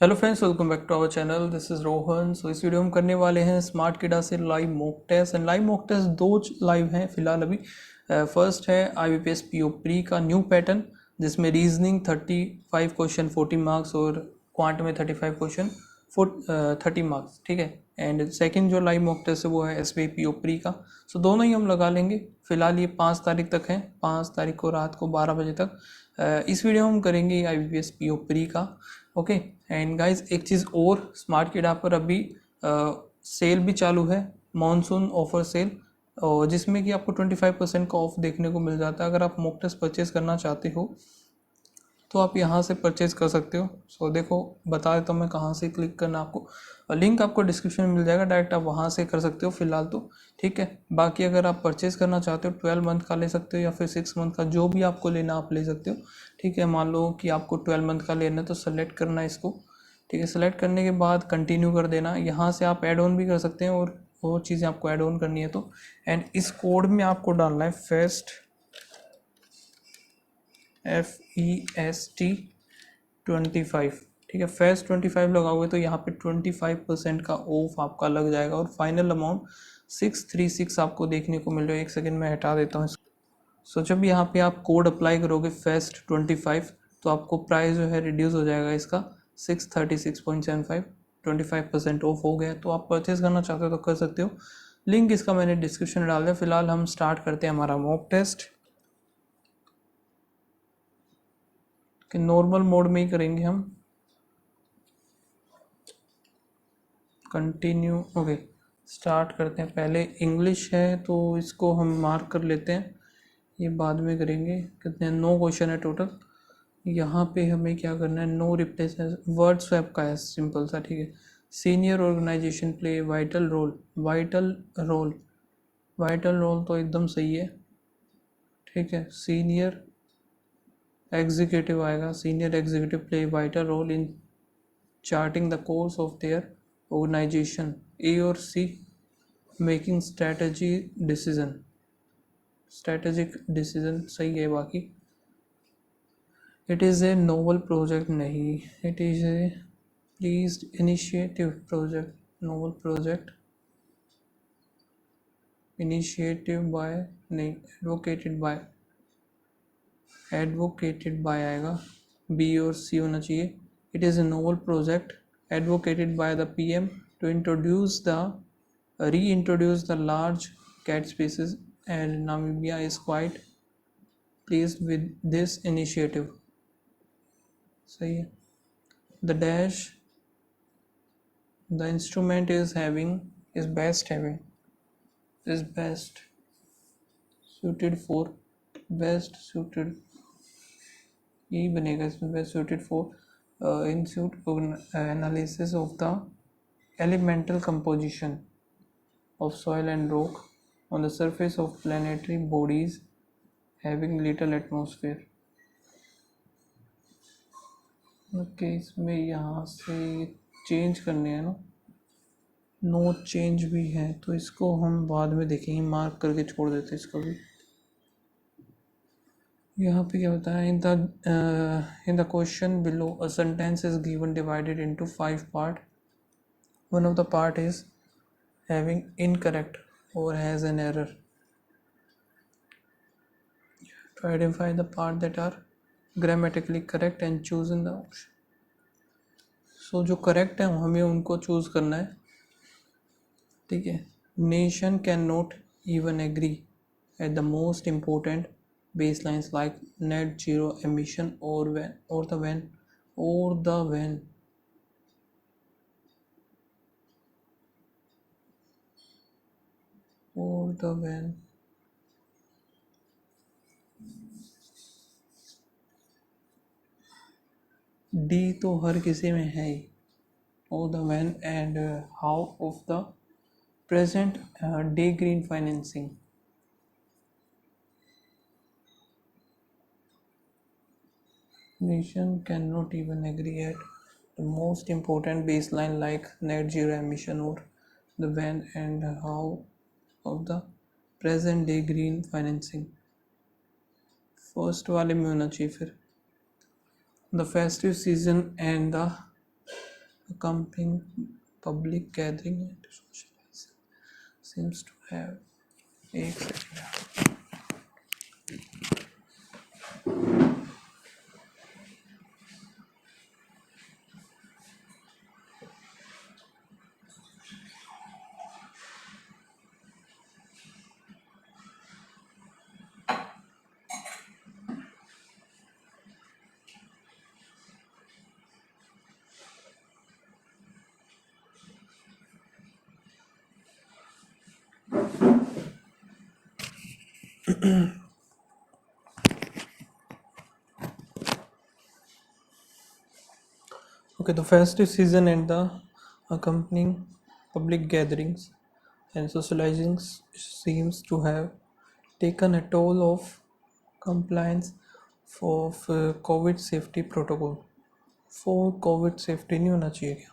Hello friends, welcome back to our channel. This is Rohan. So इस video में करने वाले हैं स्मार्ट किडा से live mock test. And live mock test दो लाइव हैं फिलहाल अभी। फर्स्ट है IBPS PO प्री का न्यू पैटर्न, जिसमें रीजनिंग 35 क्वेश्चन 40 मार्क्स और क्वांट में 35 क्वेश्चन 30 मार्क्स, ठीक है। एंड सेकंड जो लाइव मॉक टेस्ट है वो है SBI PO प्री का। सो दोनों ही हम लगा लेंगे। फिलहाल ये 5 तारीख तक है, 5 तारीख को रात को 12 बजे तक। इस वीडियो में हम करेंगे IBPS PO प्री का। ओके। एंड गाइज एक चीज़ और, स्मार्ट किडा पर अभी सेल भी चालू है, मॉनसून ऑफर सेल, और जिसमें कि आपको 25% का ऑफ देखने को मिल जाता है। अगर आप मॉक टेस्ट परचेज करना चाहते हो तो आप यहाँ से परचेज कर सकते हो। सो देखो, बता देता हूँ मैं कहाँ से क्लिक करना आपको। लिंक आपको डिस्क्रिप्शन में मिल जाएगा, डायरेक्ट आप वहाँ से कर सकते हो फिलहाल तो, ठीक है। बाकी अगर आप परचेज करना चाहते हो 12 मंथ का ले सकते हो या फिर 6 मंथ का, जो भी आपको लेना आप ले सकते हो, ठीक है। मान लो कि आपको 12 मंथ का लेना है तो सेलेक्ट करना है इसको, ठीक है। सेलेक्ट करने के बाद कंटिन्यू कर देना। यहाँ से आप ऐड ऑन भी कर सकते हैं और वो चीज़ें आपको ऐड ऑन करनी है तो। एंड इस कोड में आपको डालना है FEST FEST25, ठीक है। FEST 25 लगाओगे तो यहाँ पे 25% का ऑफ आपका लग जाएगा और फाइनल अमाउंट 636 आपको देखने को मिल रहा है। एक सेकेंड में हटा देता हूँ इसको। सो जब यहाँ पे आप कोड अप्लाई करोगे FEST25 तो आपको प्राइस जो है रिड्यूस हो जाएगा इसका 636.75, 25% ऑफ हो गया। तो आप परचेज करना चाहते हो तो कर सकते हो। लिंक इसका मैंने डिस्क्रिप्शन में डाल दिया। फिलहाल हम स्टार्ट करते हैं हमारा मॉक टेस्ट कि नॉर्मल मोड में ही करेंगे हम। Continue, okay. स्टार्ट करते हैं। पहले इंग्लिश है तो इसको हम मार्क कर लेते हैं, ये बाद में करेंगे। कितने 9 क्वेश्चन है टोटल। यहाँ पे हमें क्या करना है, नो रिप्लेस वर्ड स्वैप का है, सिंपल सा, ठीक है। Senior organisation play vital role, vital role, vital role तो एकदम सही है, ठीक है। सीनियर एग्जीक्यूटिव आएगा, senior executive play vital role in charting the course of their organisation. A और C मेकिंग स्ट्रेटेजिक डिसीजन सही है। बाकी it is a noble project नहीं, it is a please initiative project, noble project initiative by नहीं, advocated by आएगा, B और C होना चाहिए। It is a noble project advocated by the PM to reintroduce the large cat species, and Namibia is quite pleased with this initiative. सही है। The dash, the instrument is best suited for, best suited यही बनेगा इसमें, best suited for analysis of the elemental composition of soil and rock on the surface of planetary bodies having little atmosphere. Okay, इसमें यहाँ से change करने हैं ना, no change भी है तो इसको हम बाद में देखेंगे, मार्क करके छोड़ देते हैं इसको भी। यहाँ पे क्या होता है, in the question below a sentence is given divided into 5 part. One of the part is having incorrect और has an error. To identify the part that are grammatically correct and choose in the option. So जो correct है हमें उनको choose करना है, ठीक है। Nation cannot even agree at the most important baselines like net zero emission or when D तो हर किसी में है ही, or the when and how of the present day green financing. Nation cannot even agree at the most important baseline like net zero emission or the when and how of the present day green financing. First वाले में होना चाहिए फिर। The festive season and the accompanying public gathering and socializing seems to have एक second. Okay, the festive season and the accompanying public gatherings and socializing seems to have taken a toll of compliance for COVID safety protocol. For COVID safety नहीं होना चाहिए क्या?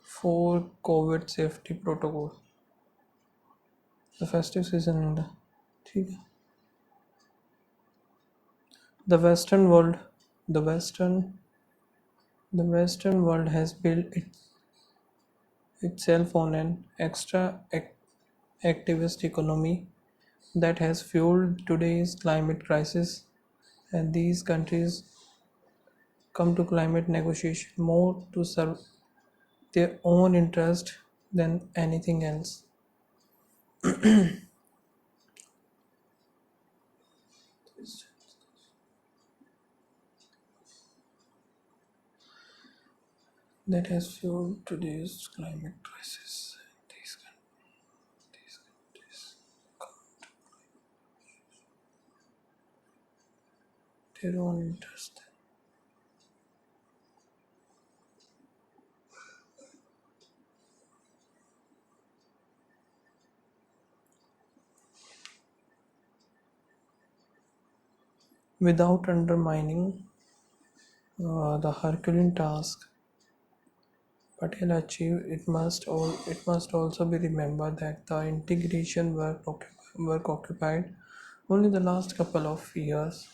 For COVID safety protocol. The festive season in the ठीक है. The Western world, the Western world has built itself on an activist economy that has fueled today's climate crisis, and these countries come to climate negotiation more to serve their own interest than anything else. That has fueled today's climate crisis. These countries come to their own interest. Without undermining the Herculean task Patel achieved, it must also be remembered that the integration work occupied only the last couple of years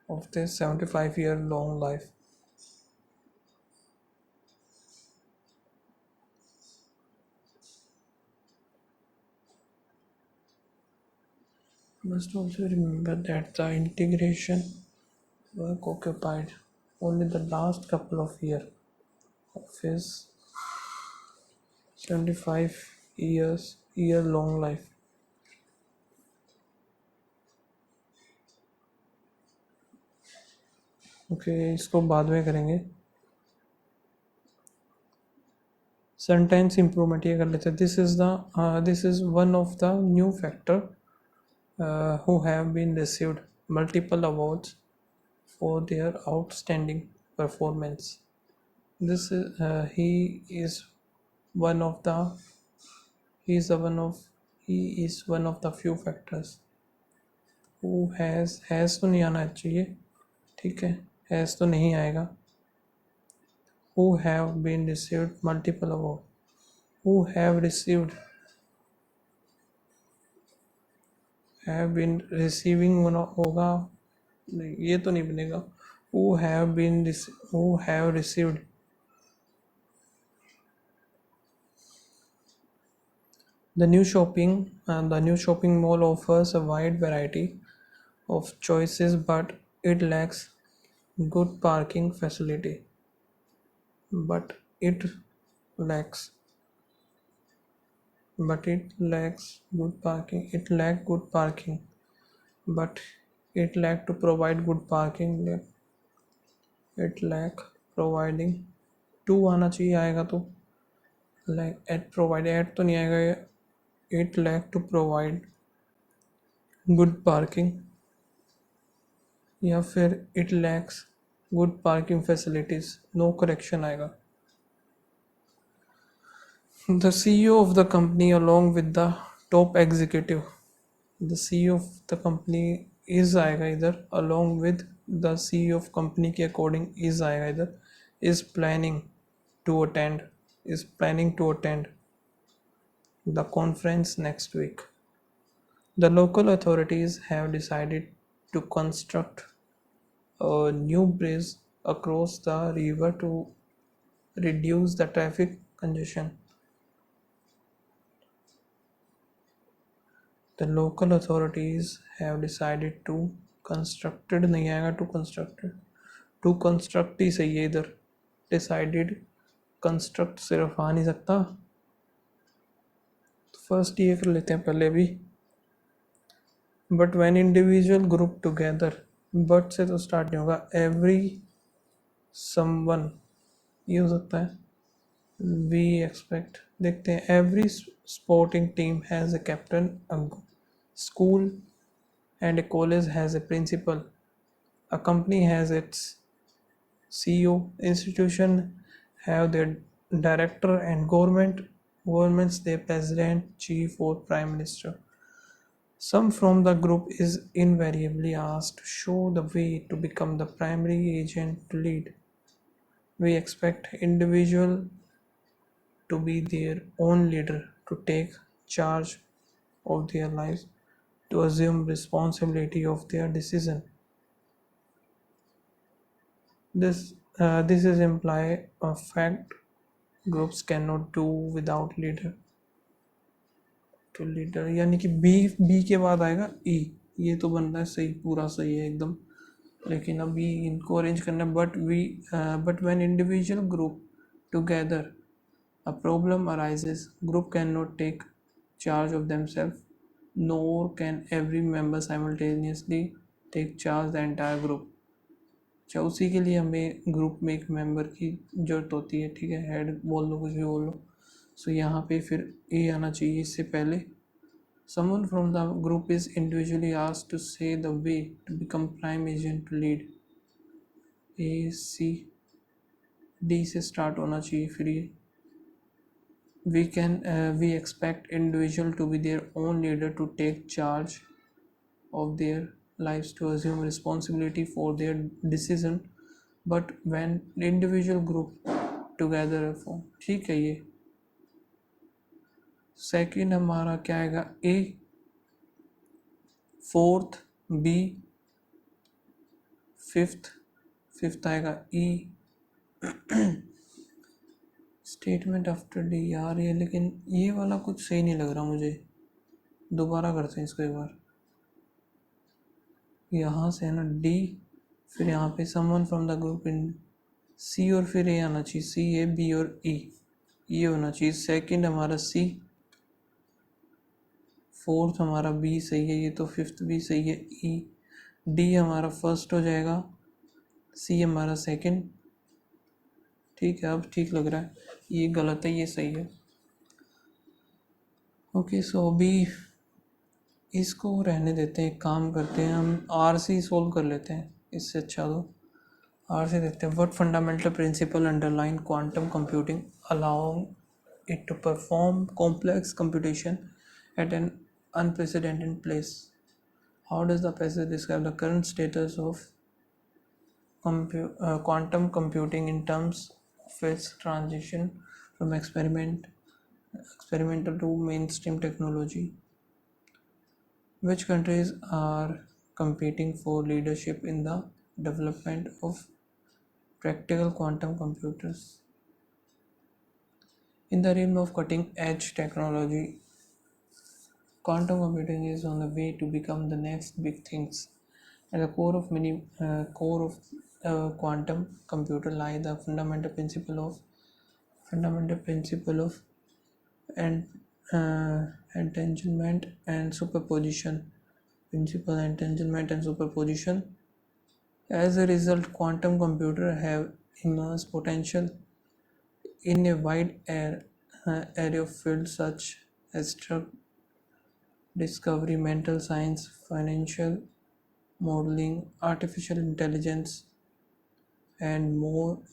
of this 75-year long life. Must also remember that the integration work occupied only the last couple of years of his 75 year long life. Okay इसको बाद में करेंगे. Sentence improvement ये कर लेते हैं. This is one of the new factor who have been received multiple awards for their outstanding performance. This is one of the he is one of the few factors who has तो नहीं आना चाहिए. ठीक है, has तो नहीं आएगा. Who have been received multiple awards. Who have received have been receiving होगा नहीं, ये तो नहीं बनेगा. who have received. The new shopping mall offers a wide variety of choices, but it lacks good parking facility. But it lacks good parking. It lacked good parking, but it lacked to provide good parking. It lack providing to आना चाहिए, आएगा तो lack at provide at तो नहीं आएगा. It lack to provide good parking या फिर it lacks good parking facilities. No correction आएगा. The CEO of the company along with the top executive. The CEO of the company is आएगा इधर, along with the CEO of company के according is आएगा इधर, is planning to attend the conference next week. The local authorities have decided to construct a new bridge across the river to reduce the traffic congestion. The local authorities have decided to constructed नहीं आएगा to construct ही सही है इधर. Decided construct सिर्फ आ नहीं सकता. First ये कर लेते हैं पहले भी. But when individual group together, but से तो स्टार्ट नहीं होगा. एवरी समवन ये हो सकता है. वी एक्सपेक्ट, देखते हैं. Every sporting team has a captain, a school and a college has a principal, a company has its CEO, institution have their director, and governments their president, chief or prime minister. Some from the group is invariably asked to show the way to become the primary agent to lead. We expect individual to be their own leader, to take charge of their lives, to assume responsibility of their decision. This is imply a fact groups cannot do without leader. तो leader यानी कि B के बाद आएगा ई. ये तो बन रहा है सही, पूरा सही है एकदम. लेकिन अभी इनको अरेंज करना है. But when individual group together a problem arises, group can not take charge of themself, nor can every member simultaneously take charge the entire group. अच्छा, उसी के लिए हमें ग्रुप में एक मेंबर की जरूरत होती है. ठीक है, हेड बोल लो, कुछ भी बोल लो. सो यहाँ पे फिर ए आना चाहिए इससे पहले. someone from the group is individually asked to say the way to become prime agent to lead. A C D से स्टार्ट होना चाहिए फिर ये. We expect individual to be their own leader, to take charge of their lives, to assume responsibility for their decision. But when the individual group together form. ठीक है. ये second हमारा क्या आएगा? ए. Fourth B. फिफ्थ आएगा ई. Statement after D. यार ये, लेकिन ये वाला कुछ सही नहीं लग रहा मुझे. दोबारा करते हैं इसको एक बार. यहाँ से है ना डी, फिर यहाँ पे someone from the group in C, और फिर ए आना चाहिए. सी, ए, बी और ई ये होना चाहिए. सेकंड हमारा सी, फोर्थ हमारा बी सही है. ये तो फिफ्थ भी सही है. ई. डी हमारा फर्स्ट हो जाएगा, सी हमारा सेकंड. ठीक है, अब ठीक लग रहा है. ये गलत है, ये सही है. ओके, सो अभी इसको रहने देते हैं. काम करते हैं हम, आर सी सोल्व कर लेते हैं. इससे अच्छा तो आर से देखते हैं. What fundamental principle underline quantum computing allowing it to perform complex computation at an unprecedented place. How does the passage describe the current status of quantum computing in terms of its transition from experimental to mainstream technology? Which countries are competing for leadership in the development of practical quantum computers? In the realm of cutting-edge technology, quantum computing is on the way to become the next big things. At the core of quantum computer lie the fundamental principle of entanglement and superposition. As a result, quantum computers have immense potential in a wide array of fields such as drug discovery, mental science, financial modeling, artificial intelligence, and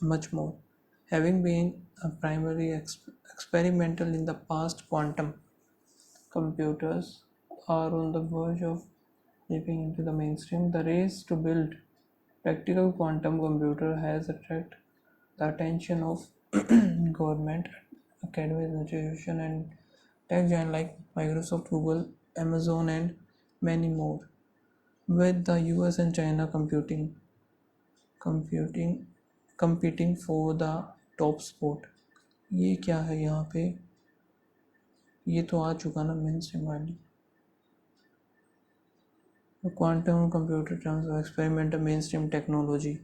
much more. Having been primarily experimental in the past, quantum computers are on the verge of leaping into the mainstream. The race to build practical quantum computer has attracted the attention of government, academic institutions, and tech giants like Microsoft, Google, Amazon, and many more. With the US and China competing for the top sport, ये क्या है यहाँ पे, ये तो आ चुका ना मेन स्ट्रीम वाली। Quantum computer transfer experiment mainstream technology.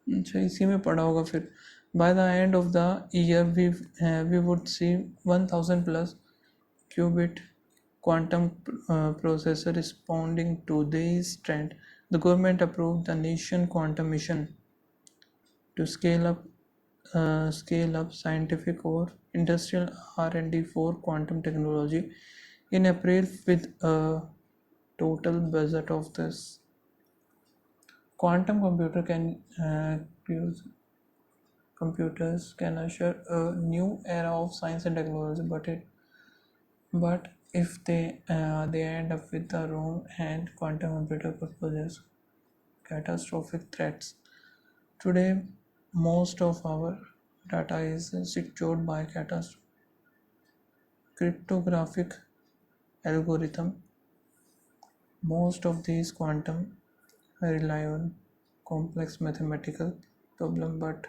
अच्छा, इसी में पढ़ा होगा फिर। By the end of the year we would see 1000 plus qubit quantum processor responding to this trend. The government approved the nation quantum mission to scale up scientific or industrial R&D for quantum technology in April with a total budget of this. Quantum computer can use computers can usher a new era of science and technology, but if they end up with the wrong hand, quantum computer could possess catastrophic threats. Today, most of our data is secured by cryptographic algorithm. Most of these quantum rely on complex mathematical problem, but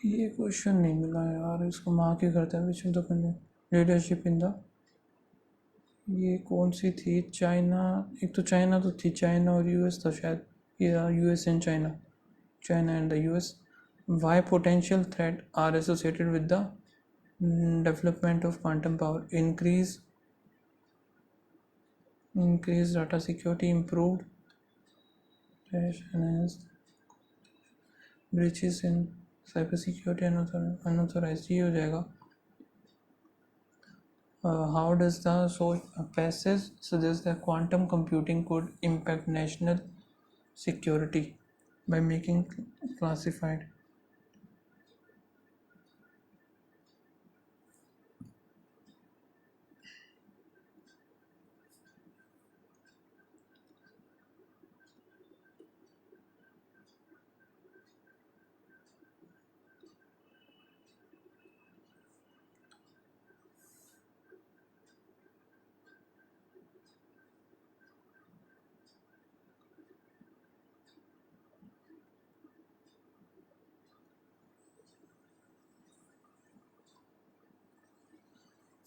ये question नहीं मिला यार, इसको mark ही करते हैं विच तो करने। Leadership in the, ये कौन सी थी, चाइना, एक तो चाइना तो थी, चाइना और यूएस था शायद, या US and China, China and the US. Why potential threat are associated with the development of quantum power, increase data security, improved enhanced breaches in cyber security, unauthorized, ये हो जाएगा। How does the passage suggest that quantum computing could impact national security by making classified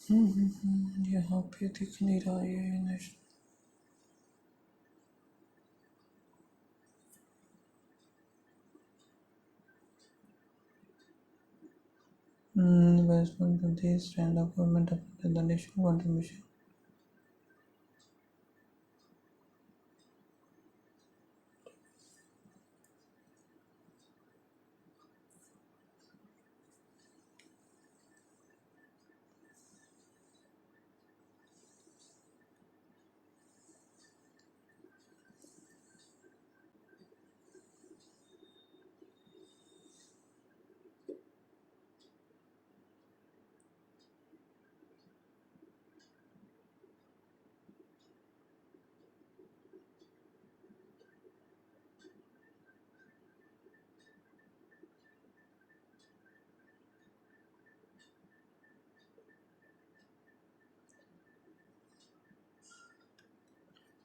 यहाँ पे दिख नहीं रहा ये investment in this stand up government of the national contribution.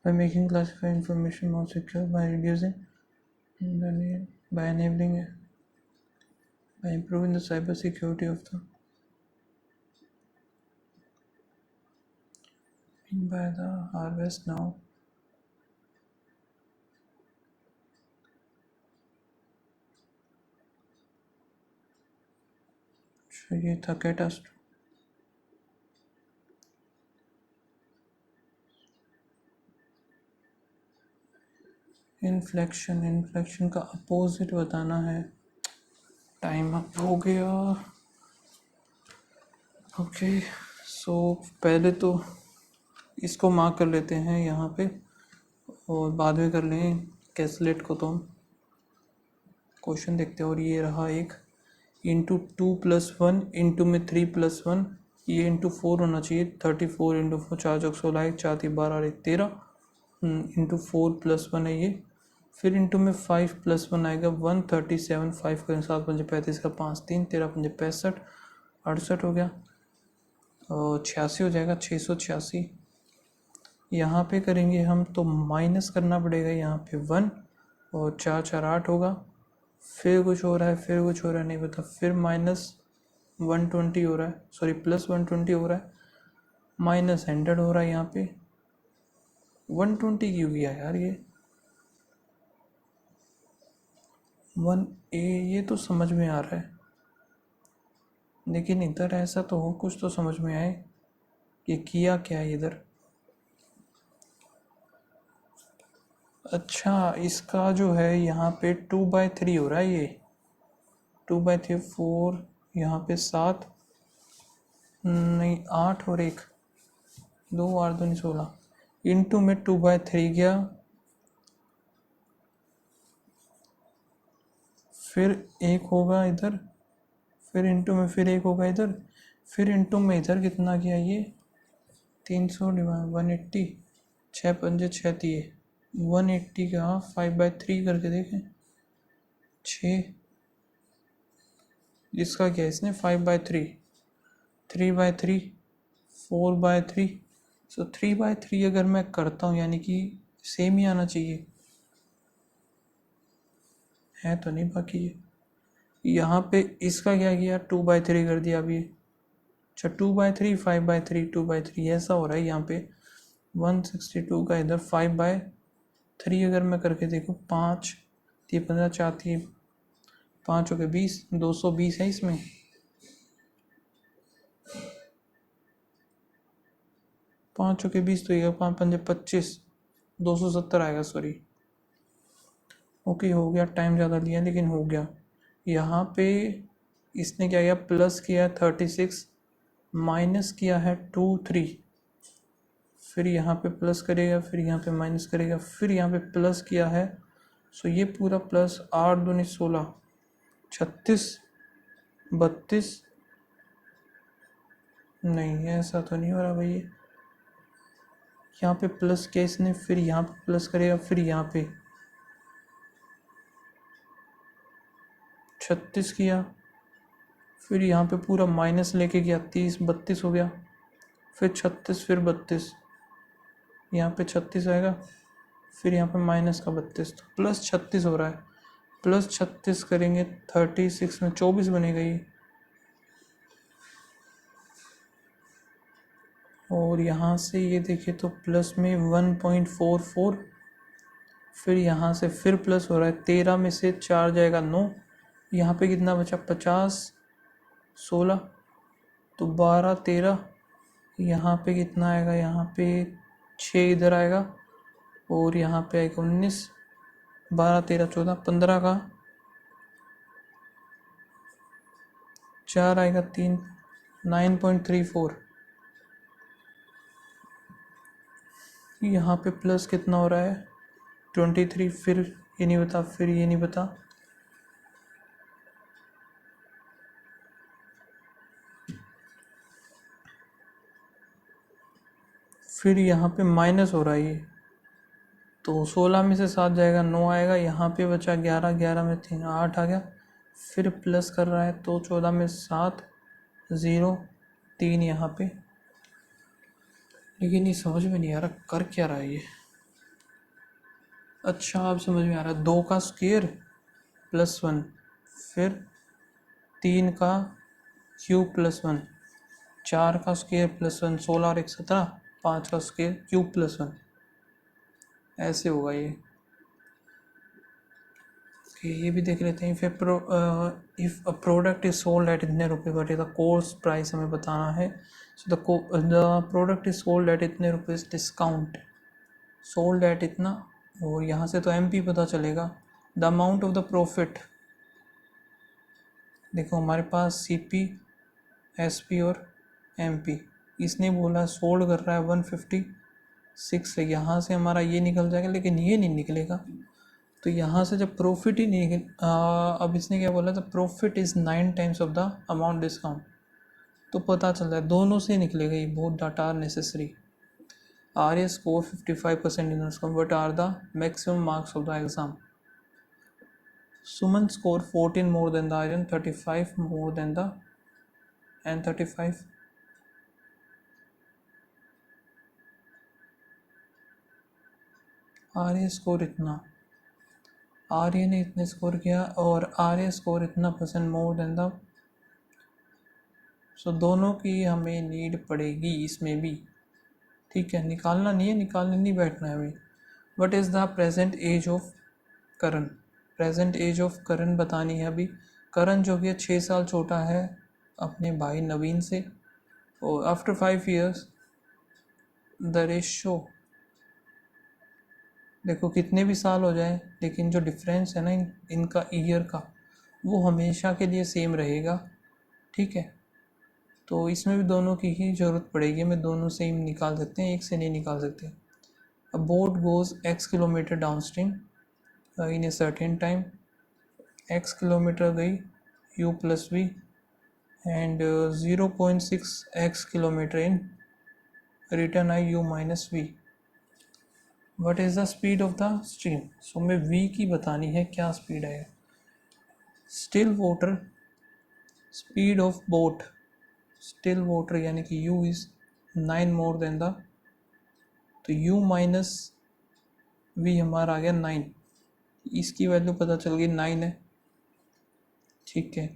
By making classified information more secure, by reducing the need, by enabling it, by improving the cyber security of the by the harvest now. So ये था कैटास्ट inflection का opposite बताना है। Time up हो गया। Okay so पहले तो इसको मार्क कर लेते हैं यहाँ पे और बाद में कर लें कैलकुलेट को। तो हम क्वेश्चन देखते हैं और ये रहा एक इंटू 2+1 इंटू में 3+1 ये इंटू 4 होना चाहिए 34 इंटू 4 4×16 4 12 एक 13 इंटू 4+1 है ये। फिर इंटू में 5+1 आएगा 137 5 करें 7×5 का 5 3 13 5 65 68 हो गया और 86 हो जाएगा 686। यहाँ पे करेंगे हम तो माइनस करना पड़ेगा यहाँ पे 1 और 4 4 8 होगा। फिर कुछ हो रहा है फिर कुछ हो रहा है नहीं पता। फिर -120 हो रहा है सॉरी +120 हो रहा है -100 हो रहा है। यहाँ पे 120 क्यों किया यार ये 1A ये तो समझ में आ रहा है लेकिन इधर ऐसा तो हो कुछ तो समझ में आए ये किया क्या है इधर। अच्छा इसका जो है यहाँ पे 2/3 हो रहा है ये 2/3 4 यहाँ पे 7 नहीं 8 और 1 2 8 2 16 इंटू में 2/3 गया। फिर एक होगा इधर फिर इंटू में फिर एक होगा इधर फिर इंटू में इधर कितना गया ये 300 डिवाइड 180 6 पंजे 6 दिए 180 का 5/3 करके देखें 6 इसका क्या है इसने 5/3 3/3 4/3 सो 3/3 अगर मैं करता हूँ यानी कि सेम ही आना चाहिए है तो नहीं बाकी ये यहाँ पे इसका क्या किया 2/3 कर दिया अभी। अच्छा 2/3 5/3 2/3 ऐसा हो रहा है यहाँ पे 162 का इधर 5/3 अगर मैं करके देखूँ 5 3 15 4 3 5 हो गए 20 220 है इसमें 5 हो गए 20 तो ये 5 पंजे 25 270 आएगा सॉरी। ओके हो गया टाइम ज़्यादा लिया लेकिन हो गया। यहाँ पे इसने क्या किया प्लस किया 36 माइनस किया है 2 3 फिर यहाँ पे प्लस करेगा फिर यहाँ पे माइनस करेगा फिर यहाँ पे प्लस किया है। सो ये पूरा प्लस 8 दूनी 16 36 32 नहीं ऐसा तो नहीं हो रहा भाई। यहाँ पे प्लस किया इसने फिर यहाँ पे प्लस करेगा फिर यहाँ पे 36 किया फिर यहाँ पे पूरा माइनस लेके गया 30 32 हो गया फिर 36 फिर 32 यहाँ पे 36 आएगा फिर यहाँ पे माइनस का 32 तो प्लस 36 हो रहा है। प्लस 36 करेंगे 36 में 24 बनेगा ये और यहाँ से ये देखें तो प्लस में 1.44, फिर यहाँ से फिर प्लस हो रहा है, 13 में से 4 जाएगा 9, यहाँ पे कितना बचा 50, 16, तो 12, 13, यहाँ पे कितना आएगा, यहाँ पे 6 इधर आएगा, और यहाँ पे आएगा 19, 12, 13, 14, 15 का 4 आएगा 3, 9.34। यहाँ पे प्लस कितना हो रहा है 23, फिर ये नहीं बता, फिर ये नहीं बता, फिर यहाँ पे माइनस हो रहा है ये, तो 16 में से 7 जाएगा 9 आएगा, यहाँ पे बचा 11, 11 में 3 8 आ गया, फिर प्लस कर रहा है तो 14 में 7, 0, 3 यहाँ पे, लेकिन ये समझ में नहीं आ रहा कर क्या रहा है ये। अच्छा अब समझ में आ रहा है, 2 का स्क्वायर प्लस 1, फिर 3 का क्यूब प्लस 1, 4 का स्क्वायर प्लस 1, 16 और 1 17, 5 का स्क्वायर क्यूब प्लस 1, ऐसे होगा ये। ये भी देख लेते हैं। If a product is sold at इतने रुपये बट द कोस्ट प्राइस हमें बताना है, so the product is sold at इतने रुपये डिस्काउंट, सोल्ड एट इतना, और यहाँ से तो एमपी पता चलेगा। The amount of the profit, देखो हमारे पास सीपी, एसपी और एमपी, इसने बोला सोल्ड कर रहा है 156 से, यहाँ से हमारा ये निकल जाएगा, लेकिन ये नहीं निकलेगा, तो यहाँ से जब प्रॉफिट ही नहीं अब इसने क्या बोला था, profit is 9 times of the amount discount, तो पता चल रहा है दोनों से निकलेगा, ये both data are necessary. R A score 55% in discount, what are the maximum marks of the exam. Suman score 14 more than the Aryan, 35 more than the and 35, Arya score इतना, आर्य ने इतने स्कोर किया और आर्य स्कोर इतना परसेंट मोर देन द, सो दोनों की हमें need पड़ेगी इसमें भी, ठीक है, निकालना नहीं है, निकालने नहीं बैठना है हमें। What is the present age of Karan, present age of Karan बतानी है अभी। करण जो कि 6 साल छोटा है अपने भाई नवीन से, और आफ्टर 5 years द रेशो, देखो कितने भी साल हो जाए लेकिन जो डिफरेंस है ना इनका ईयर का, वो हमेशा के लिए सेम रहेगा, ठीक है, तो इसमें भी दोनों की ही ज़रूरत पड़ेगी, हमें दोनों सेम निकाल सकते हैं, एक से नहीं निकाल सकते। A boat goes x kilometre downstream in a certain time, x kilometre गई u plus v and 0.6x kilometre in return I u minus v. What is the speed of the stream, so हमें v की बतानी है, क्या speed है। Still water, speed of boat, still water यानी कि u is 9 more than the, तो u minus v हमारा आ गया 9, इसकी वैल्यू पता चल गई 9 है, ठीक है।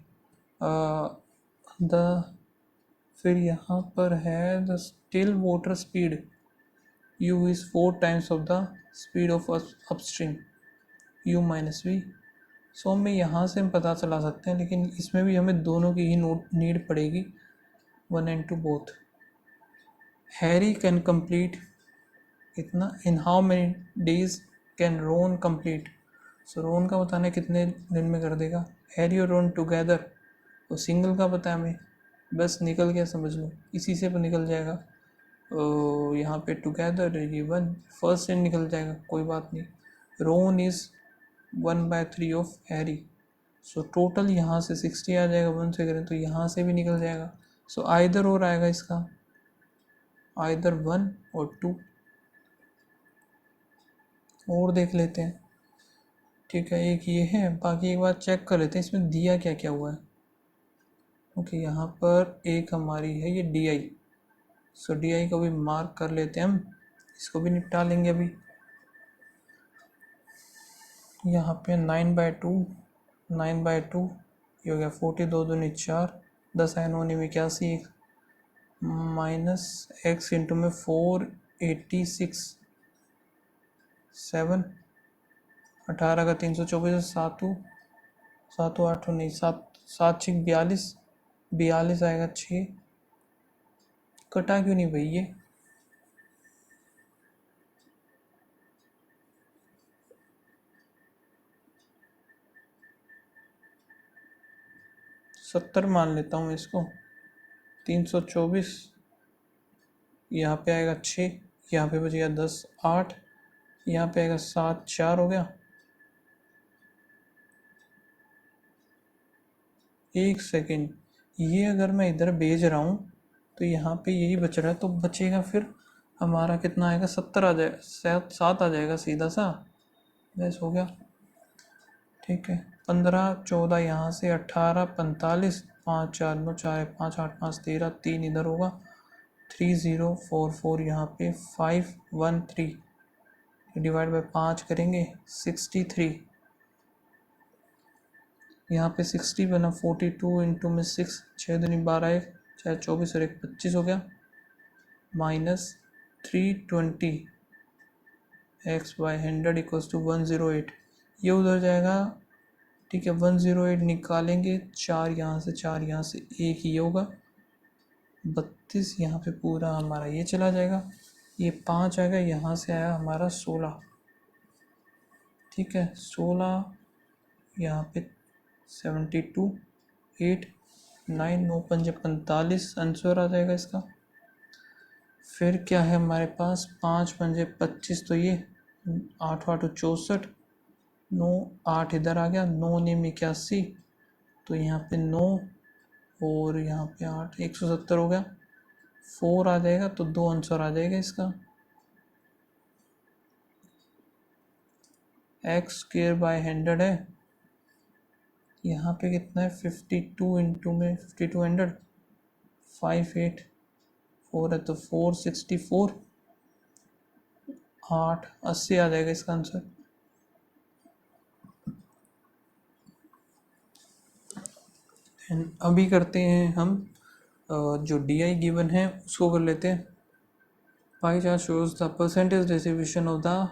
द फिर यहाँ पर है the still water speed, u is 4 times of the speed of upstream, u minus v. So हमें यहाँ से हम पता चला सकते हैं, लेकिन इसमें भी हमें दोनों की ही नीड पड़ेगी, 1 and 2 both. Harry can complete इतना, in how many days can Ron complete, so Ron का बताना है कितने दिन में कर देगा। हैरी और रोन टुगेदर, तो सिंगल का पता है हमें, बस निकल गया, समझ लो इसी से निकल जाएगा। यहाँ पे टुगेदर ये 1 फर्स्ट से निकल जाएगा, कोई बात नहीं। Ron is 1/3 of Harry, so total यहाँ से 60 आ जाएगा, 1 से करें तो यहाँ से भी निकल जाएगा, सो आइदर और आएगा इसका, आइदर 1 और 2, और देख लेते हैं, ठीक है, एक ये है, बाकी एक बार चेक कर लेते हैं इसमें दिया क्या क्या हुआ है। ओके यहाँ पर एक हमारी है ये D I, so D I को भी मार्क कर लेते हैं हम, इसको भी निपटा लेंगे अभी। यहाँ पे 9/2, 9/2 ये हो गया 40, 2 दूनी 4, 10 9 81, माइनस एक्स इंटू में 486 7 18 का 324 सातों सातों आठों नहीं सात सात छः 42 42 आएगा 6 कटा क्यों नहीं भाई ये 70 मान लेता हूँ इसको 324 यहाँ पे आएगा 6 यहाँ पे बच गया 10 8 यहाँ पे आएगा 7 4 हो गया। एक सेकेंड, ये अगर मैं इधर भेज रहा हूँ तो यहाँ पे यही बच रहा है तो बचेगा फिर हमारा कितना आएगा 70 आ जाएगा 7 आ जाएगा सीधा सा बस हो गया। ठीक है 15 14 यहाँ से 18 45 5 4 9 4 5 8 5 13 3 इधर होगा 3044 यहाँ पे 513 डिवाइड बाय 5 करेंगे 63 यहाँ पे 60 बना 42 इंटू में 6 6 दूनी 12 1 चाहे 24 और 1 25 हो गया minus 320 X by 100 equals to 108 ये उधर जाएगा। ठीक है 108 निकालेंगे 4 यहाँ से 4 यहाँ से 1 ये होगा 32 यहाँ पे पूरा हमारा ये चला जाएगा ये 5 आएगा यहाँ से आया हमारा 16। ठीक है 16 यहाँ पे 72 8 9 9 5 45 आंसर आ जाएगा इसका। फिर क्या है हमारे पास 5 5 25 तो ये 8 8 64 9 8 इधर आ गया 9 9 81 तो यहाँ पे 9 और यहाँ पे 8 170 हो गया 4 आ जाएगा तो 2 आंसर आ जाएगा इसका। एक्स स्क्वेयर बाय 100 है यहाँ पे कितना है 52 इंटू में 5200 584 है तो 464 8 80 आ जाएगा इसका आंसर। अभी करते हैं हम जो डी आई गिवन है उसको कर लेते हैं। Pie chart shows the percentage distribution of the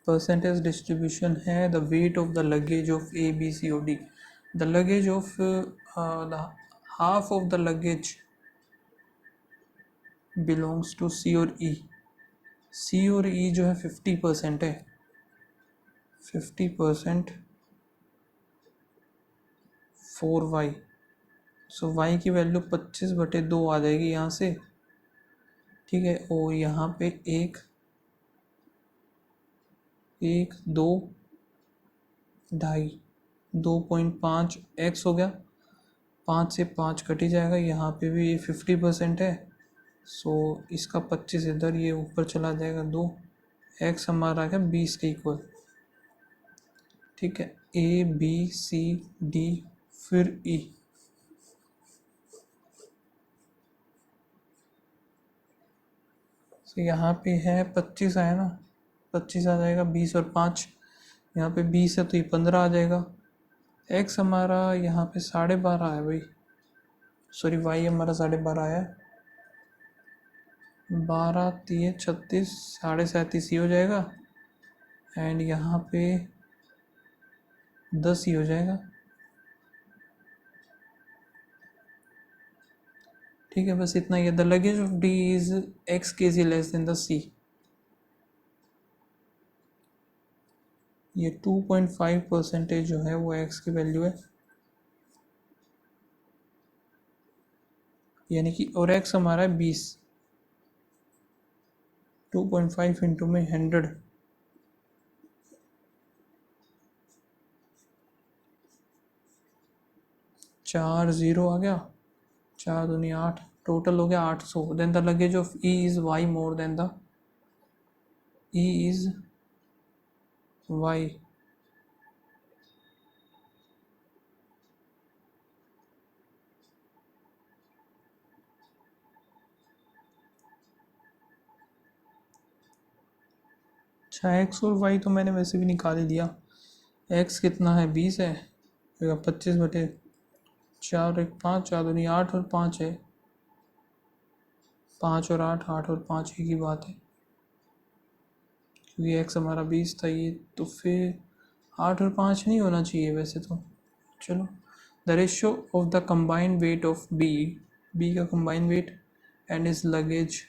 percentage distribution है the weight of the luggage of A B C or D the luggage of the half of the luggage belongs to C और E C और E जो है 50% है 50% 4y सो y की value 25/2 आ जाएगी यहाँ से। ठीक है और यहाँ पे एक 2 ढाई 2.5 x हो गया 5 से 5 कटी जाएगा यहाँ पे भी ये 50% है सो इसका 25 इधर ये ऊपर चला जाएगा 2 x हमारा आ गया 20 के इक्वल। ठीक है A B C D फिर E तो यहाँ पे है 25 आया ना 25 आ जाएगा 20 और 5 यहाँ पे 20 है तो ये 15 आ जाएगा। x हमारा यहाँ पे 12.5 है भाई सॉरी y हमारा 12.5 आया 12 3 36 37 ही हो जाएगा एंड यहाँ पे 10 ही हो जाएगा। ठीक है बस इतना ही है the luggage of D is x kg less than the C ये 2.5% जो है वो x की वैल्यू है यानी कि और x हमारा है 20 2.5 इंटू में 100 4 0 आ गया 4 दूनी 8 टोटल हो गया 800 then the luggage of E is y more than the E is y अच्छा x और y तो मैंने वैसे भी निकाल ही दिया x कितना है 20 है 25/4 1 5 4 दूनी 8 और 5 है 5 और 8, 8 और 5 एक ही बात है, क्योंकि एक्स हमारा 20 था ये, तो फिर 8 और 5 नहीं होना चाहिए वैसे तो। चलो, the ratio of the combined weight of B का combined weight and is luggage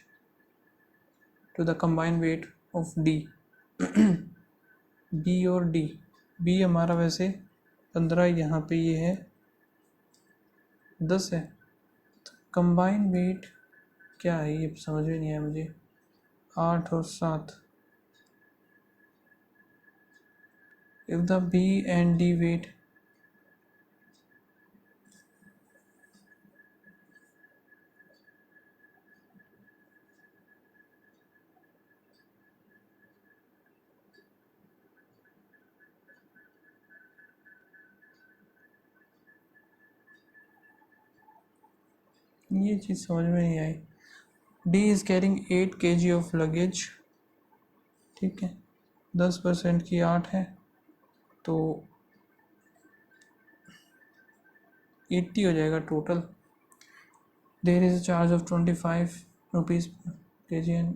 to the combined weight of D. B और डी, बी हमारा वैसे 15, यहाँ पे ये है 10 है, कंबाइंड वेट क्या है ये समझ में नहीं आया मुझे। 8 और 7, if the B and D weight ये चीज़ समझ में नहीं आई। D is carrying 8 kg of luggage, ठीक है, 10% की 8 है तो 80 हो जाएगा total. There is a charge of 25 rupees kg and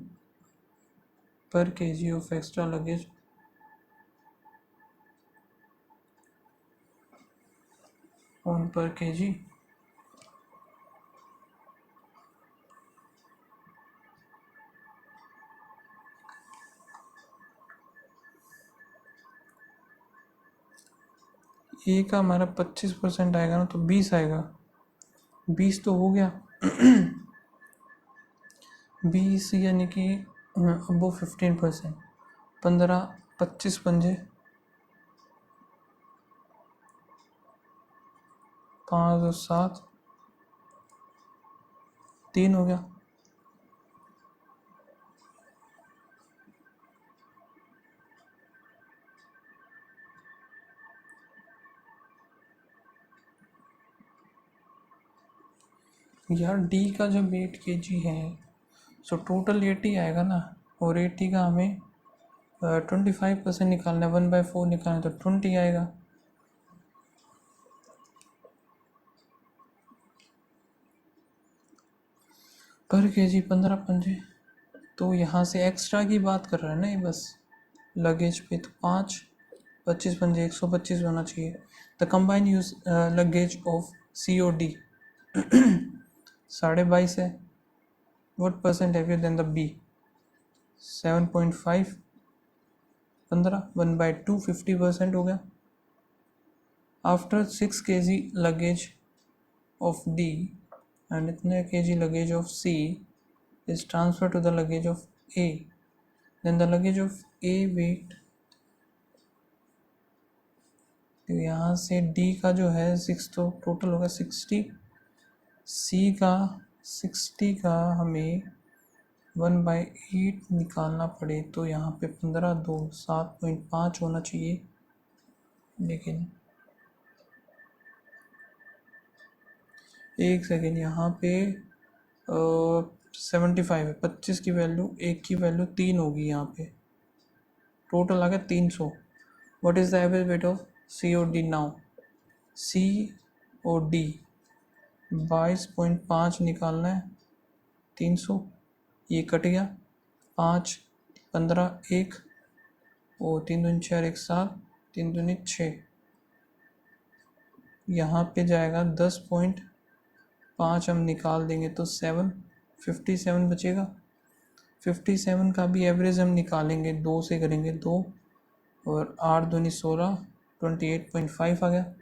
per kg of extra luggage on per kg। A का हमारा 25% आएगा ना, तो 20 आएगा, 20 तो हो गया। 20 यानी कि अबो 15%, 15, 25 पंजे 5 और 7, 3 हो गया। यार डी का जब 8 kg है सो टोटल 80 आएगा ना, और 80 का हमें 25% निकालना है, 1/4 निकालना है, तो 20 आएगा। पर kg 15 पंजे, तो यहाँ से एक्स्ट्रा की बात कर रहा है ना ये बस लगेज पे, तो 5, 25 पंजे 125 होना चाहिए। The combine use luggage of C और डी 22.5 है। What percent heavier than the B 7.5, 15, 1/2 50% हो गया। After 6 kg luggage of D and इतने kg luggage of C is transferred to the luggage of A, then the luggage of A weight, तो यहाँ से D का जो है 6, तो टोटल होगा 60, C का 60 का हमें 1/8 निकालना पड़े, तो यहाँ पे 15, 2, 7.5 होना चाहिए, लेकिन एक सेकेंड, यहाँ पे 75 है, 25 की वैल्यू, एक की वैल्यू 3 होगी, यहाँ पे टोटल आ गया 300। What is the average weight of C और डी नाउ? सी और डी 22.5 निकालना है, 300, ये कट गया, 5, 15, 1 और 3 दूनी 4, 1 7, 3 दूनी 6, यहाँ पे जाएगा 10.5 हम निकाल देंगे तो 57 बचेगा। 57 का भी एवरेज हम निकालेंगे, 2 से करेंगे 2 और 8 दूनी 16, 28.5 आ गया।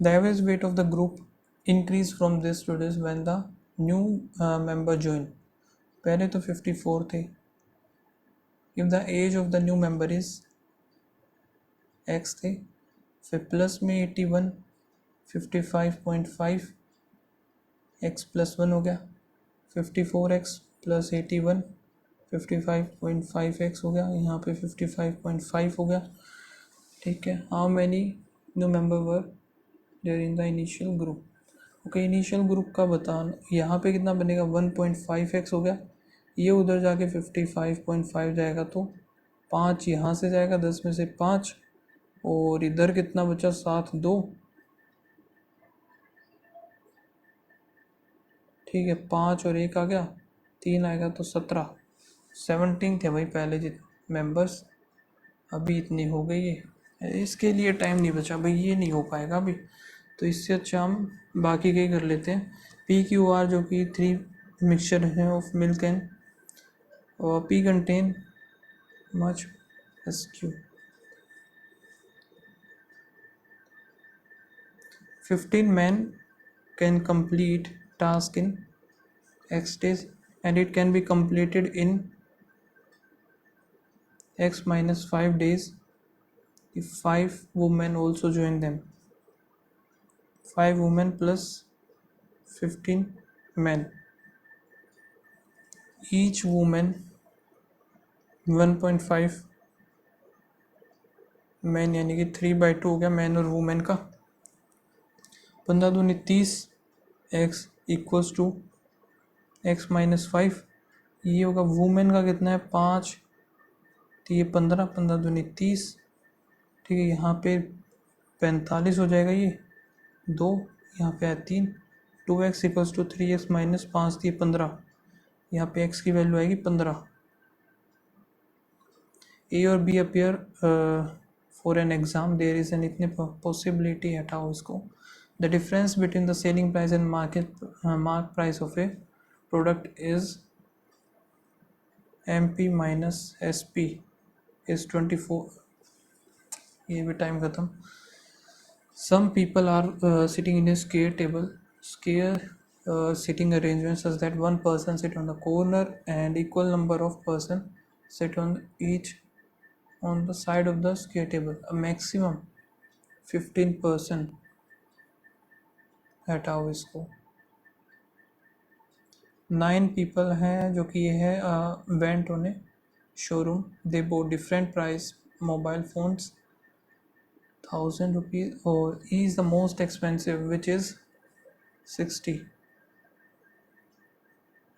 The average weight of the group increase from this to this when the new member join. पहले तो 54 थे। If the age of the new member is x थे, फिर प्लस में 81, 55.5 x प्लस 1 हो गया, 54x प्लस 81, 55.5x हो गया, यहाँ पे 55.5 हो गया, ठीक है। How many new member were there in the initial group? Okay, initial group का बताना, यहाँ पे कितना बनेगा 1.5x हो गया, ये उधर जाके 55.5 जाएगा, तो 5 यहाँ से जाएगा, 10 में से 5, और इधर कितना बचा 7, 2, ठीक है, 5 और 1 आ गया, 3 आएगा तो 17, 17 थे भाई पहले जितने मेंबर्स, अभी इतनी हो गई है। इसके लिए टाइम नहीं बचा भाई, ये नहीं हो पाएगा अभी, तो इससे अच्छा हम बाकी के ही कर लेते हैं। पी क्यू आर जो कि 3 मिक्सचर है ऑफ मिल्क एंड, और P contain much S Q. 15 men can complete task in X days and it can be completed in X minus 5 days if 5 women also join them. 5 women plus 15 men. Each woman 1.5 man, यानी कि 3/2 हो गया man और women का। 15 दूनी 30, x equals to x minus 5, ये होगा women का कितना है 5, तो ये 15, 15 दूनी 30, ठीक है। यहाँ पे 45 हो जाएगा, ये 2, यहाँ पे है 3, 2x equals to 3x minus 5 थी 15, यहाँ पे x की वैल्यू आएगी 15। ए और B appear for an exam, there is an इतनी पॉसिबिलिटी, हटाओ इसको। The difference between the selling price and mark price of a product is M P minus S P is 24, ये भी time खत्म। Some people are sitting in a sitting arrangement such that one person sit on the corner and equal number of person sit on each on the side of the square table. A maximum 15% हटाओ इसको। 9 people हैं जो कि ये है went on a showroom. They bought different price mobile phones, 1000 rupees, or E is the most expensive which is 60।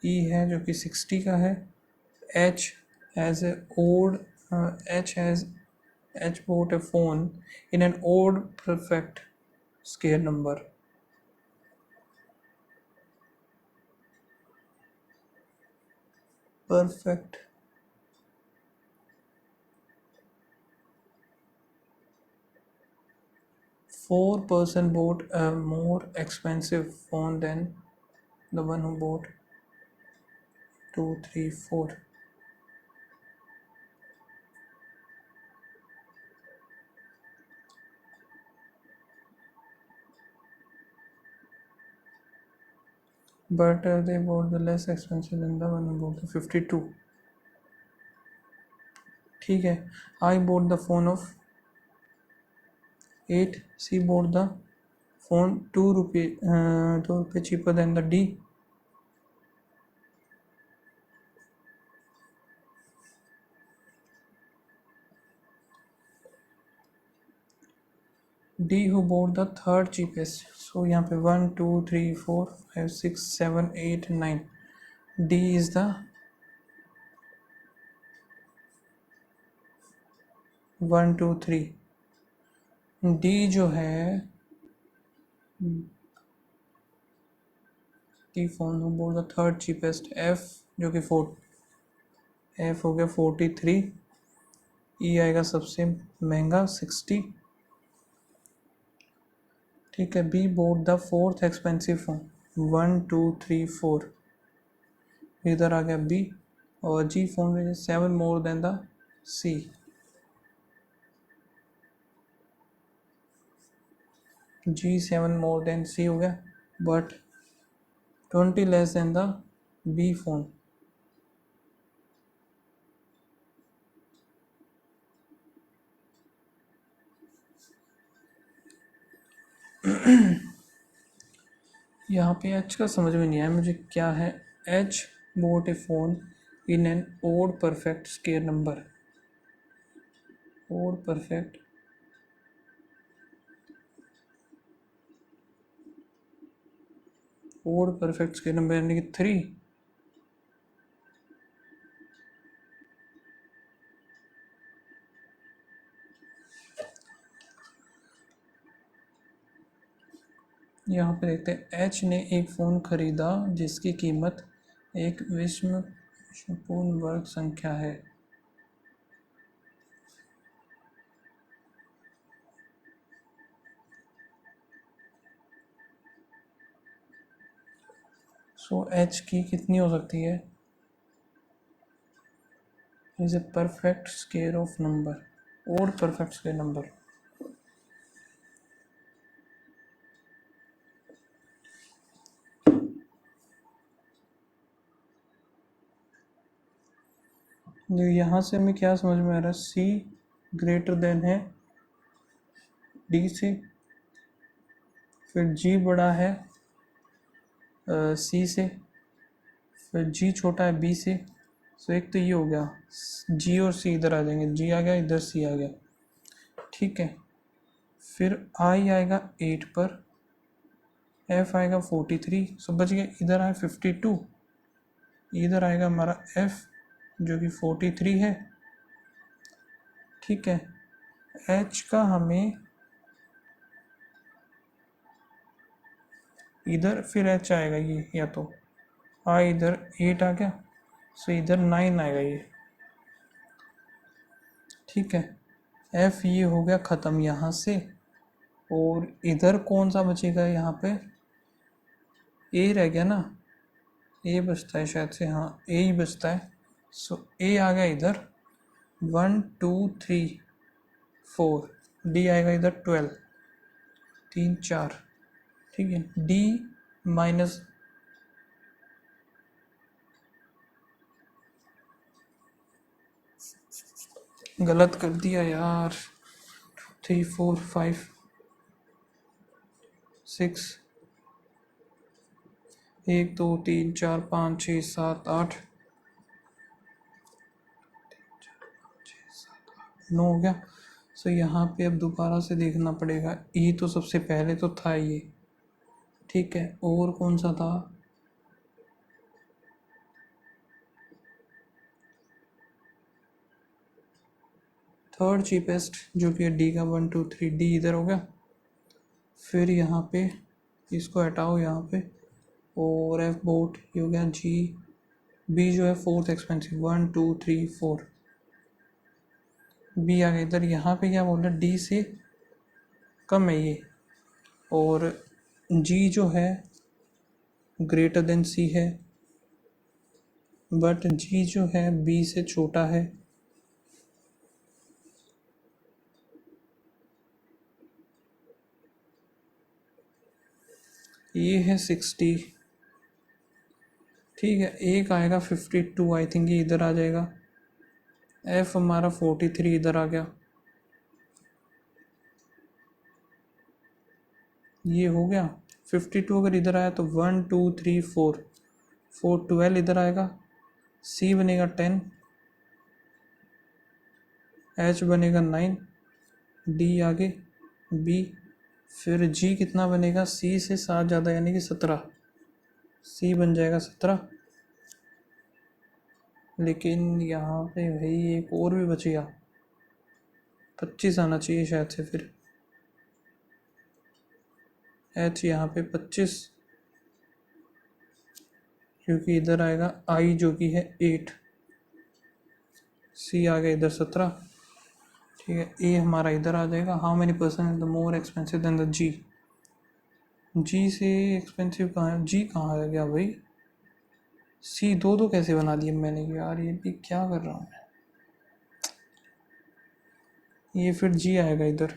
E है जो कि 60 का है। H has a odd H bought a phone in an odd perfect square number. Perfect. Four person bought a more expensive phone than the one who bought 2, 3, 4. But they bought the less expensive than the one who bought the 52. ठीक है। I bought the phone of 8. C bought the phone 2 rupee cheaper than the D. D who bought the third cheapest. So यहाँ पे 1, 2, 3, 4, 5, 6, 7, 8, 9. D is the 1, 2, 3. D जो है D phone who bought the third cheapest. F जो कि 4, F हो गया 43, E आएगा सबसे महंगा 60, ठीक है। B bought the fourth expensive phone, 1, 2, 3, 4, इधर आ गया B, और G phone में 7 more than the C. G 7 more than C हो गया, but 20 less than the B phone. यहाँ पे H का समझ में नहीं आया मुझे क्या है। H bought a phone in an odd perfect square number. Odd perfect square number यानी कि 3। यहाँ पे देखते हैं, एच ने एक फ़ोन खरीदा जिसकी कीमत एक विषमपूर्ण वर्ग संख्या है। सो एच की कितनी हो सकती है? Is a perfect square of number और परफेक्ट स्केयर नंबर। यहाँ से हमें क्या समझ में आ रहा है? सी ग्रेटर देन है डी से, फिर जी बड़ा है सी से, फिर जी छोटा है बी से। सो एक तो ये हो गया, जी और सी इधर आ जाएंगे, जी आ गया इधर, सी आ गया, ठीक है। फिर आई आएगा 8 पर, एफ आएगा 43, सो बच गया इधर आए 52, इधर आएगा हमारा एफ जो कि 43 है, ठीक है। एच का हमें इधर फिर एच आएगा ये, या तो आई इधर 8 आ गया, सो इधर 9 आएगा ये, ठीक है। एफ ये हो गया ख़त्म यहाँ से, और इधर कौन सा बचेगा? यहाँ पे ए रह गया ना, ए बचता है शायद से, हाँ ए ही बचता है। सो ए आ गया इधर 1 2 3 4, डी आएगा इधर 12, 3 4, ठीक है। डी माइनस गलत कर दिया यार, 3 4 5 6, 1 2 3 4 5 6 7 8 9 हो गया। सो यहाँ पे अब दोबारा से देखना पड़ेगा, ई तो सबसे पहले तो था ये, ठीक है। और कौन सा था? थर्ड चीपेस्ट जो कि डी का 1 2 3, डी इधर हो गया। फिर यहाँ पे इसको हटाओ यहाँ पे, और एफ बोट ये हो गया जी, बी जो है फोर्थ एक्सपेंसिव 1 2 3 4, बी आ गया इधर। यहाँ पे क्या बोल रहे हैं? डी से कम है ये, और जी जो है ग्रेटर देन सी है, बट जी जो है बी से छोटा है। ये है 60, ठीक है। एक आएगा 52, आई थिंक ये इधर आ जाएगा। एफ हमारा 43 इधर आ गया, ये हो गया 52। अगर इधर आया तो 1 2 3 4 4 12 इधर आएगा, सी बनेगा 10, एच बनेगा 9, डी आगे बी, फिर जी कितना बनेगा? सी से 7 ज़्यादा यानी कि 17, सी बन जाएगा 17। लेकिन यहाँ पे भाई एक और भी बच गया, 25 आना चाहिए शायद से। फिर एच यहाँ पे 25, क्योंकि इधर आएगा आई जो कि है 8, सी आ गया इधर 17, ठीक है। ए हमारा इधर आ जाएगा। How many percent is the more expensive than the G? G से एक्सपेंसिव कहाँ है? जी कहाँ आ गया भाई? सी दो दो कैसे बना दिए मैंने यार, ये भी क्या कर रहा हूँ मैं। ये फिर जी आएगा इधर,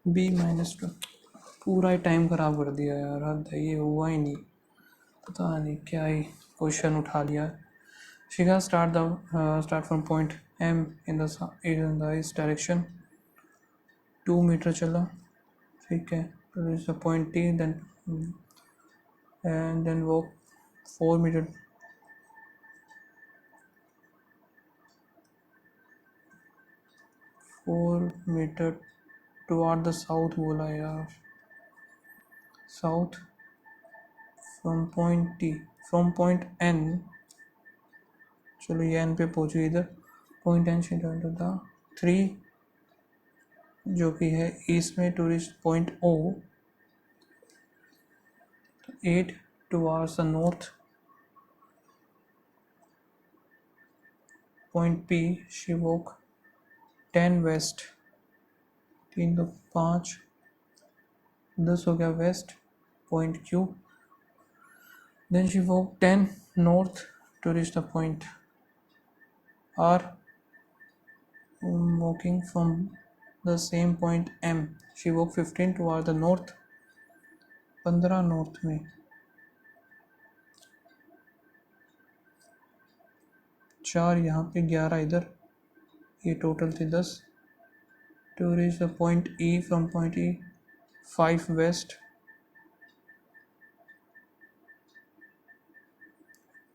बी -2। पूरा ही टाइम ख़राब कर दिया यार, हद है, ये हुआ ही नहीं, पता नहीं क्या ही क्वेश्चन उठा लिया। Shikha start from point M in the इस डायरेक्शन, 2 मीटर चला, ठीक है। तो point T, then and then walk 4 metre, 4 metre toward the south बोला यार, south from point T, from point N, चलो ये एन पे पहुँचे इधर, पॉइंट एन से द 3 जो कि है ईस्ट में tourist point O, 8 towards the north point P she walk 10 west, 3 तो 5 10 हो गया west point Q, then she walk 10 north to reach the point R, walking from the same point M she walk 15 toward the north, 15 north में, 4 यहाँ पे 11 इधर, ये total थे 10, to reach the point E, from point E 5 west,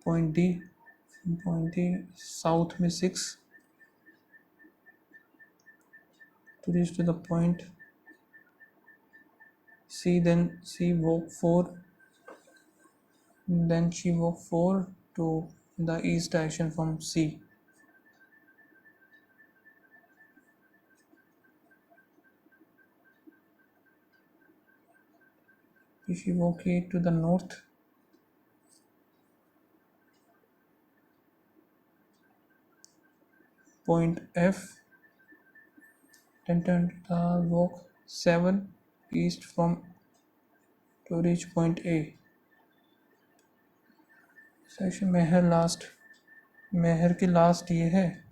point D, from point D south में 6, to reach to the point C, then she walk 4, then she walk 4 to the east direction from C. She walk 8 to the north, point F, then turn the walk 7 east from to reach point A. Section Mehar last, Mehar की last ये है,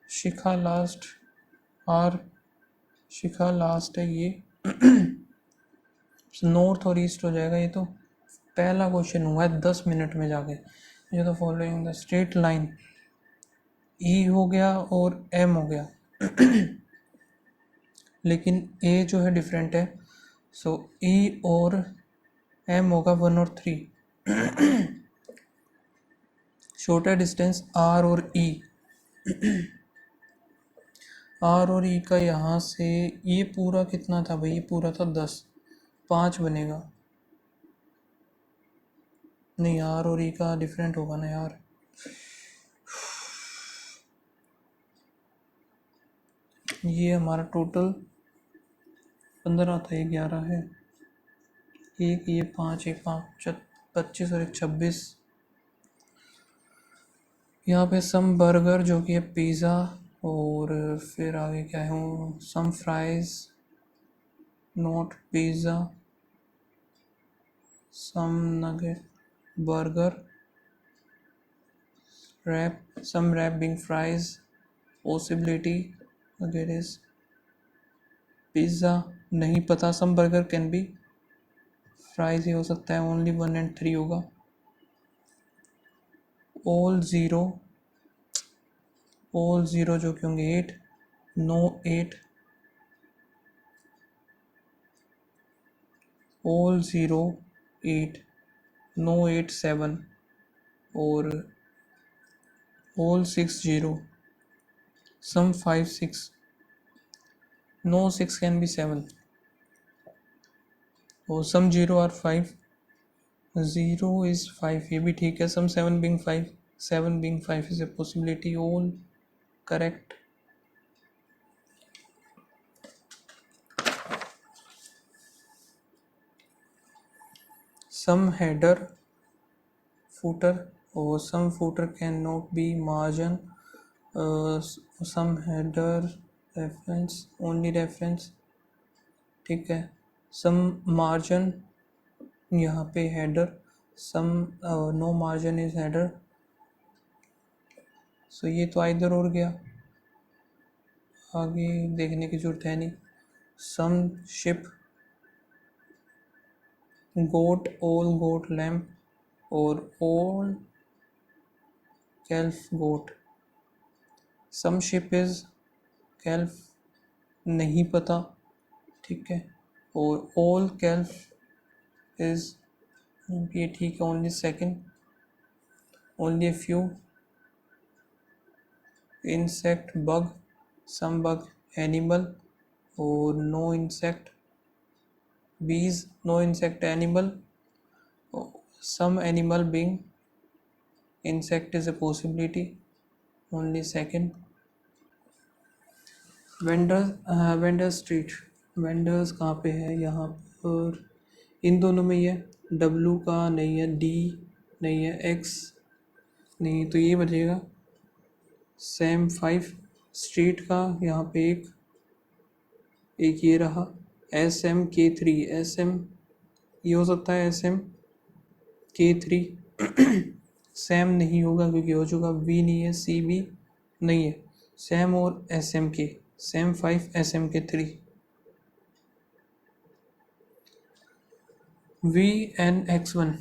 Shikha last, or Shikha last है ये, north और east हो जाएगा ये तो। पहला क्वेश्चन हुआ है 10 मिनट में जाके, ये तो फॉलोइंग द स्ट्रेट लाइन, ई हो गया और एम हो गया लेकिन ए जो है डिफरेंट है, सो ई और एम होगा 1 और 3, छोटा डिस्टेंस आर और ई, आर और ई का यहाँ से ये पूरा कितना था भाई, ये पूरा था 10, 5 बनेगा, नहीं आर और ई का डिफरेंट होगा ना यार, ये हमारा टोटल 15 था, ये 11 है, एक ये 5, एक 5 25 और एक 26, यहाँ पे सम बर्गर जो कि है पिज़्ज़ा, और फिर आगे क्या है, some fries not pizza, some nugget burger, wrap some wrap being fries, possibility अगर इज पिज़्ज़ा नहीं पता, some burger can be, fries ही हो सकता है, ओनली 1 and 3 होगा, ऑल ज़ीरो जो कि होंगे 8, नो 8, ऑल 0 8, नो 8 7, और all 6 0, sum 5 6, no 6 can be 7, और सम 0 आर 5, 0 इज 5, ये भी ठीक है, सम 7 being 5, 7 being 5 is a possibility, all correct. Some header footer or some footer cannot be margin, some header reference only reference, ठीक है, some margin यहाँ पे header, some no margin is header, so ये तो इधर और गया, आगे देखने की जरूरत है नहीं, some ship goat, all goat lamb, और all calf goat, some ship is calf नहीं पता, ठीक है, और all calf is ये ठीक है, only second, only a few, insect bug, some bug animal, और no insect bees, no insect animal, some animal being, insect is a possibility, only second, vendor street, vendors कहाँ पे है, यहाँ पर इन दोनों में ही है। डब्लू का नहीं है, डी नहीं है, एक्स नहीं, तो ये बचेगा सेम 5। स्ट्रीट का यहाँ पे एक ये रहा, SM K3, SM ये हो सकता है, SM K3 सैम नहीं होगा क्योंकि हो चुका, वी नहीं है, CB नहीं है, सैम और SMK, Sam 5 SMK3। VNX1,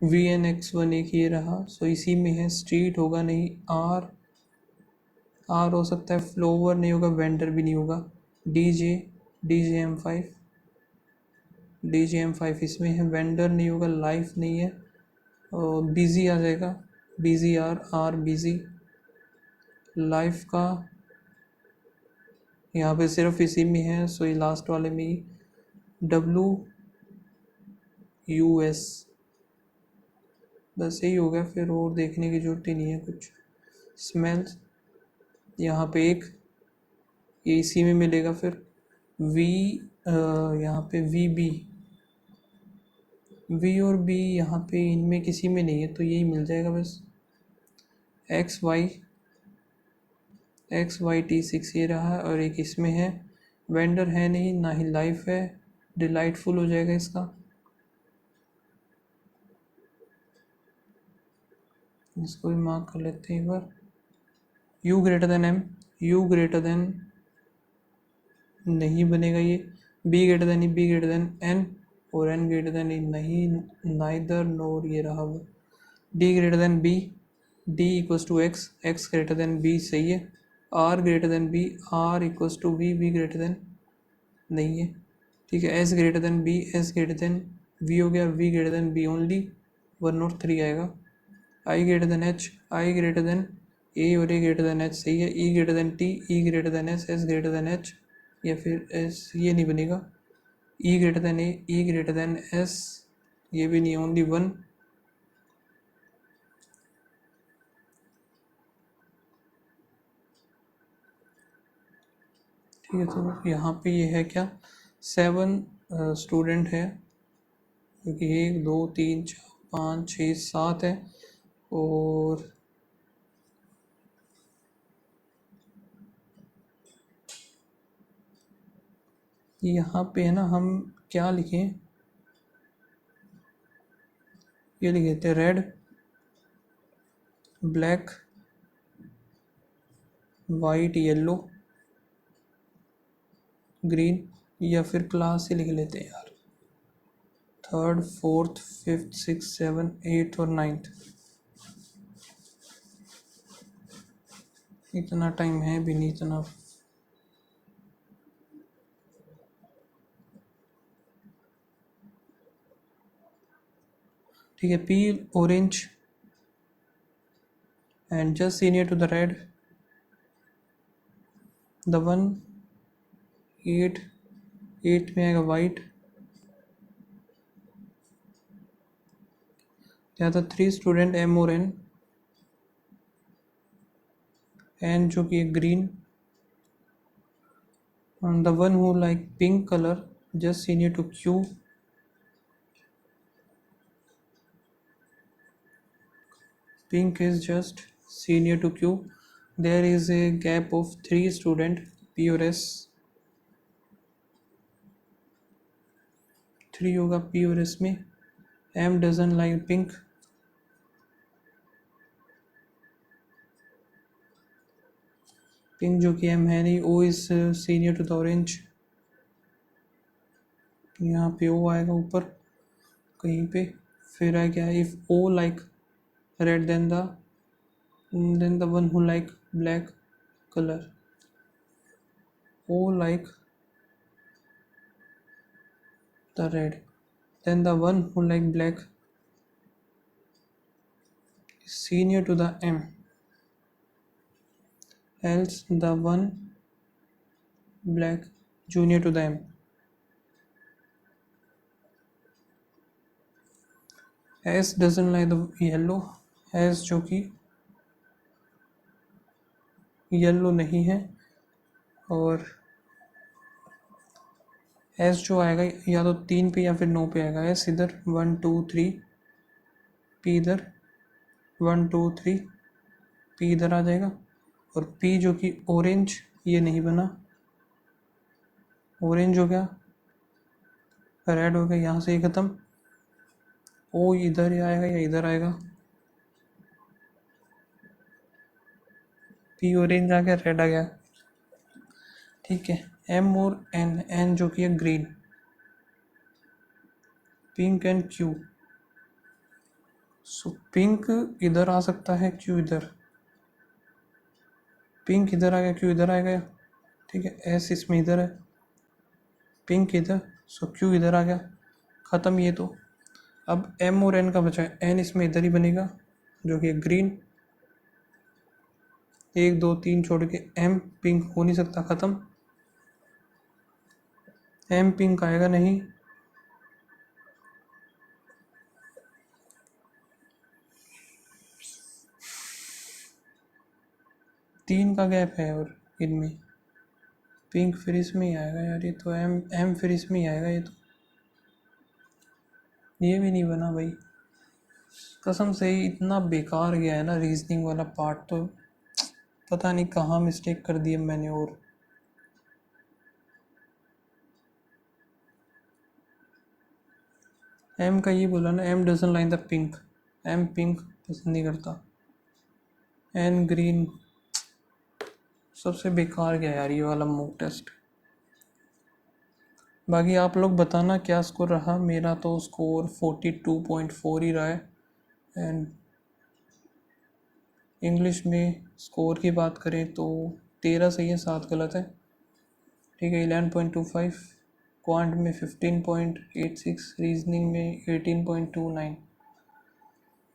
VNX1 एक ये रहा, सो इसी में है। स्ट्रीट होगा नहीं, आर हो सकता है, फ्लोवर नहीं होगा, वेंडर भी नहीं होगा। DJM5 इसमें है, वेंडर नहीं होगा, लाइफ नहीं है, और बिजी आ जाएगा, BZR बिजी। लाइफ का यहाँ पे सिर्फ इसी में है, सो ये लास्ट वाले में ही WUS, बस यही हो गया, फिर और देखने की जरूरत ही नहीं है कुछ। स्मेल्स यहाँ पे एक ये इसी में मिलेगा, फिर वी यहाँ पे वी और बी यहाँ पे इनमें किसी में नहीं है, तो यही मिल जाएगा बस। XYT6 ये रहा है, और एक इसमें है, वेंडर है नहीं, ना ही लाइफ है, डिलाइटफुल हो जाएगा इसका। इसको भी मार्क कर लेते हैं एक बार। U>M, U नहीं बनेगा ये, B>E, B>N, और N>E नहीं, नाइदर नोर ये रहा वो। D>B, D=X, X>B सही है। R>B, R=V, V नहीं है, ठीक है। S>B, S>V हो गया, V>B ओनली 1 और 3 आएगा। I>H, I>A और A>H सही है। E>T, E>S, S>H, या फिर S ये नहीं बनेगा। E>A, E>S ये भी नहीं, ओनली 1। ठीक है, तो यहाँ पे ये है क्या, 7 स्टूडेंट है, क्योंकि 1 2 3 4 5 6 7 है, और यहाँ पे है ना, हम क्या लिखें, ये लिख देते हैं red, black, white, yellow, green, या फिर क्लास ही लिख लेते हैं यार, 3rd 4th 5th 6th 7th 8th और 9th। इतना टाइम है भी नहीं, इतना। ठीक है, P orange and just senior to the red, the one 8 में आएगा वाइट, the 3 स्टूडेंट M और N जो कि green, and the one who like pink color just senior to Q, pink is just senior to Q. There is a gap of 3 student, P और S 3 होगा P और S में। M doesn't like pink, pink जो कि M है नहीं। O is senior to the orange, यहाँ पे O आएगा ऊपर कहीं पे। फिर है क्या, if O like red then the one who like black color, O like the red, then the one who like black is senior to the M, else the one black junior to the M. S doesn't like the yellow, S जो कि yellow नहीं है। और S जो आएगा या तो 3 पे या फिर 9 पे आएगा। एस इधर 1 2 3, पी इधर 1 2 3, पी इधर आ जाएगा। और पी जो कि ऑरेंज, ये नहीं बना, ऑरेंज हो गया, रेड हो गया, यहाँ से ही ख़त्म। ओ इधर ही आएगा या इधर आएगा, पी ऑरेंज आ गया, रेड आ गया, ठीक है। एम और एन, एन जो कि है green, pink and Q. So pink इधर आ सकता है, क्यू इधर, पिंक इधर आ गया, क्यू इधर आ गया, ठीक है। एस इसमें इधर है, पिंक इधर, सो क्यू इधर आ गया, ख़त्म ये तो। अब एम और एन का बचा है। एन इसमें इधर ही बनेगा जो कि ग्रीन, 1 2 3 छोड़ के एम पिंक हो नहीं सकता, ख़त्म। एम पिंक आएगा नहीं, तीन का गैप है और इनमें पिंक फिर इसमें ही आएगा यार, ये तो एम एम फिर इसमें ही आएगा, ये भी नहीं बना भाई, कसम से ही इतना बेकार गया है ना रीजनिंग वाला पार्ट, तो पता नहीं कहाँ मिस्टेक कर दी है मैंने। और एम का ये बोला ना, M doesn't like the pink, M pink पसंद नहीं करता। एन ग्रीन, सबसे बेकार गया यार ये वाला मॉक टेस्ट। बाकी आप लोग बताना क्या स्कोर रहा। मेरा तो स्कोर 42.4 ही रहा है। एंड इंग्लिश में स्कोर की बात करें तो 13 सही है, 7 गलत है, ठीक है। 11.25, क्वांट में 15.86, रीजनिंग में 18.29।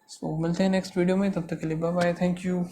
सो मिलते हैं नेक्स्ट वीडियो में, तब तक के लिए बाय बाय, थैंक यू।